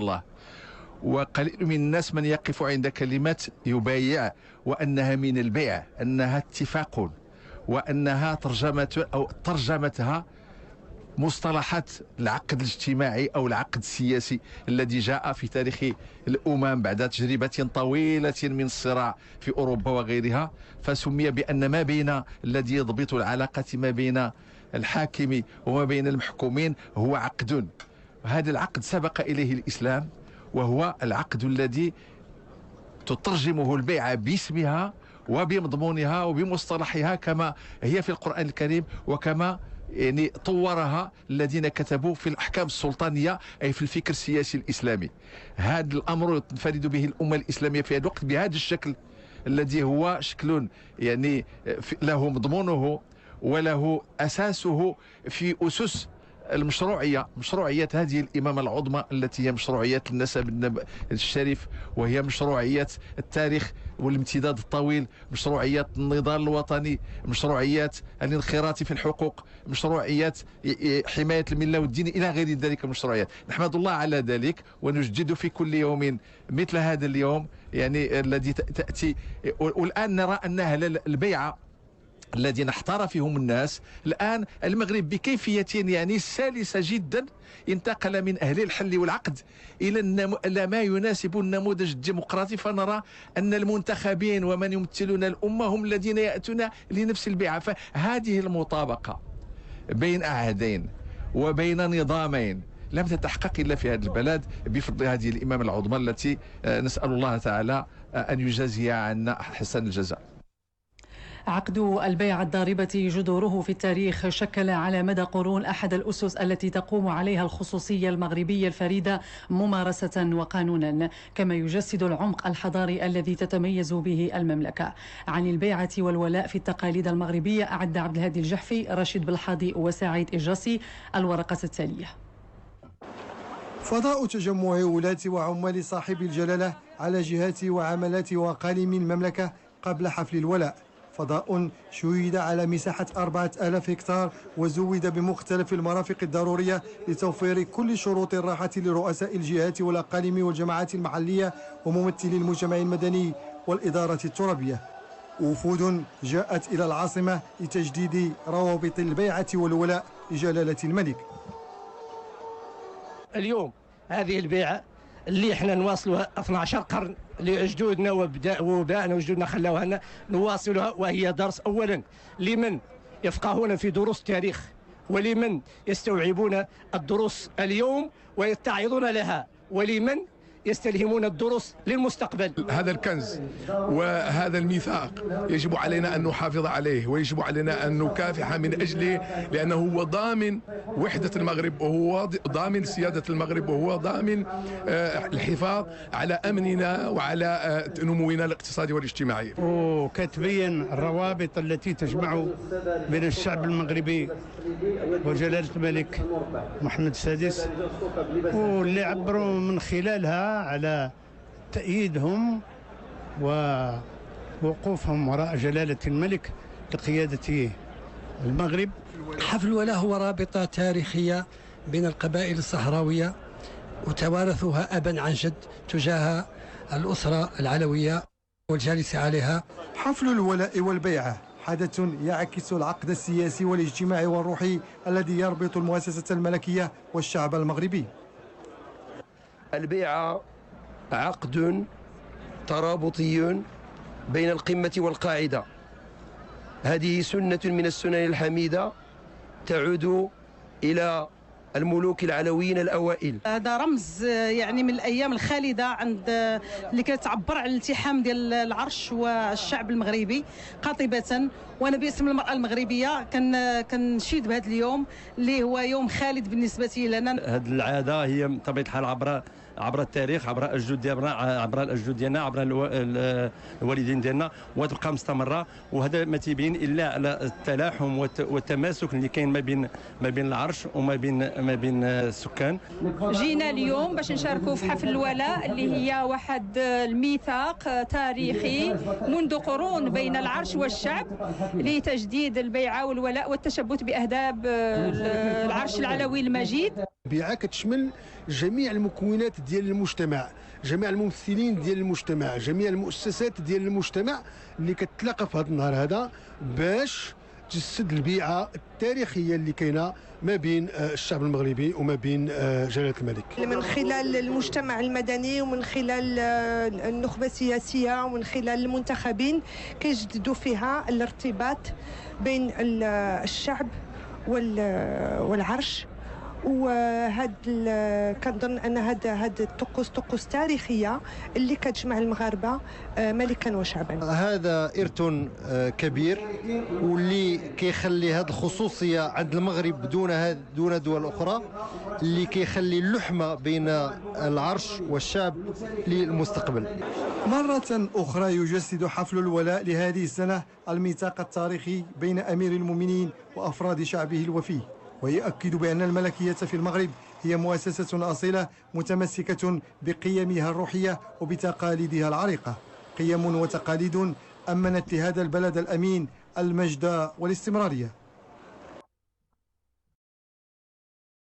الله. وقليل من الناس من يقف عند كلمة يبايع، وأنها من البيع، أنها اتفاق، وأنها ترجمتها مصطلحات العقد الاجتماعي أو العقد السياسي الذي جاء في تاريخ الأمم بعد تجربة طويلة من الصراع في أوروبا وغيرها، فسمي بأن ما بين الذي يضبط العلاقة ما بين الحاكم وما بين المحكومين هو عقد. هذا العقد سبق إليه الإسلام، وهو العقد الذي تترجمه البيعة باسمها وبمضمونها وبمصطلحها كما هي في القرآن الكريم، وكما يعني طورها الذين كتبوا في الأحكام السلطانية أي في الفكر السياسي الإسلامي. هذا الأمر تنفرد به الأمة الإسلامية في هذا الوقت بهذا الشكل الذي هو شكل يعني له مضمونه وله أساسه في أسس المشروعية، مشروعية هذه الإمامة العظمى التي هي مشروعية النسب الشريف، وهي مشروعية التاريخ والامتداد الطويل، مشروعية النضال الوطني، مشروعية الانخراط في الحقوق، مشروعية حماية الملة والدين إلى غير ذلك المشروعيات. نحمد الله على ذلك ونجدد في كل يوم مثل هذا اليوم يعني الذي تأتي. والآن نرى أن أهل البيعة الذين احتار فيهم الناس الآن المغرب بكيفية يعني سلسة جدا انتقل من أهل الحل والعقد إلى ما يناسب النموذج الديمقراطي، فنرى أن المنتخبين ومن يمثلون الأمة هم الذين يأتون لنفس البيعة. فهذه المطابقة بين عهدين وبين نظامين لم تتحقق إلا في هذا البلد بفضل هذه الإمامة العظمى التي نسأل الله تعالى أن يجازي عنا أحسن الجزاء. عقد البيعة الضاربة جذوره في التاريخ شكل على مدى قرون أحد الأسس التي تقوم عليها الخصوصية المغربية الفريدة ممارسة وقانونا، كما يجسد العمق الحضاري الذي تتميز به المملكة. عن البيعة والولاء في التقاليد المغربية أعد عبد الهادي الجحفي، رشيد بالحاضي وسعيد إجاسي الورقة التالية. فضاء تجمع ولاة وعمال صاحب الجلالة على جهات وعملات وأقاليم المملكة قبل حفل الولاء، فضاء شيد على مساحة 4000 هكتار وزود بمختلف المرافق الضرورية لتوفير كل شروط الراحة لرؤساء الجهات والأقاليم والجماعات المحلية وممثلي المجتمع المدني والإدارة الترابية. وفود جاءت إلى العاصمة لتجديد روابط البيعة والولاء لجلالة الملك. اليوم هذه البيعة اللي احنا نواصلوها 12 قرن لجدودنا وابائنا وجدودنا خلاوها لنا، نواصلها، وهي درس اولا لمن يفقهون في دروس التاريخ ولمن يستوعبون الدروس اليوم ويتعظون لها، ولمن يستلهمون الدروس للمستقبل. هذا الكنز وهذا الميثاق يجب علينا أن نحافظ عليه، ويجب علينا أن نكافح من أجله، لأنه هو ضامن وحدة المغرب، وهو ضامن سيادة المغرب، وهو ضامن الحفاظ على أمننا وعلى نمونا الاقتصادي والاجتماعي. وكتبين الروابط التي تجمع بين الشعب المغربي وجلالة الملك محمد السادس، واللي عبروا من خلالها على تأييدهم ووقوفهم وراء جلالة الملك لقيادة المغرب. حفل الولاء هو رابطة تاريخية بين القبائل الصحراوية وتوارثها أبا عن جد تجاه الأسرة العلوية والجالس عليها. حفل الولاء والبيعة حدث يعكس العقد السياسي والاجتماعي والروحي الذي يربط المؤسسة الملكية والشعب المغربي. البيعة عقد ترابطي بين القمة والقاعدة، هذه سنة من السنن الحميدة تعود إلى الملوك العلويين الأوائل. هذا رمز يعني من الأيام الخالدة عند اللي كتعبر على الالتحام ديال العرش والشعب المغربي قاطبة. وأنا باسم المرأة المغربية كنشيد بهذا اليوم اللي هو يوم خالد بالنسبة لنا. هذه العادة هي بطبيعة الحال عبر التاريخ، عبر الأجدود ديالنا، عبر الأجدود ديالنا، عبر الوالدين ديالنا، وتبقى مستمرة. وهذا ما تيبين إلا على التلاحم والتماسك اللي كاين ما بين العرش وما بين ما بين السكان. جينا اليوم باش نشاركوا في حفل الولاء اللي هي واحد الميثاق تاريخي منذ قرون بين العرش والشعب لتجديد البيعة والولاء والتشبث بأهداب العرش العلوي المجيد. البيعة كتشمل جميع المكونات ديال المجتمع، جميع الممثلين ديال المجتمع، جميع المؤسسات ديال المجتمع اللي كتلاقى في هذا النهار هذا باش تجسد البيعة التاريخية اللي كاينه ما بين الشعب المغربي وما بين جلالة الملك. من خلال المجتمع المدني ومن خلال النخبة السياسية ومن خلال المنتخبين كيجددوا فيها الارتباط بين الشعب والعرش. وهاد كنظن ان هاد طقوس تاريخيه اللي كتجمع المغاربه ملكا وشعبا. هذا إرث كبير واللي كيخلي هاد الخصوصيه عند المغرب دون دول اخرى، اللي كيخلي اللحمه بين العرش والشعب للمستقبل. مرة أخرى يجسد حفل الولاء لهذه السنة الميثاق التاريخي بين أمير المؤمنين وأفراد شعبه الوفي، ويؤكد بأن الملكية في المغرب هي مؤسسة أصيلة متمسكة بقيمها الروحية وبتقاليدها العريقة، قيم وتقاليد أمنت لهذا البلد الأمين المجد والاستمرارية.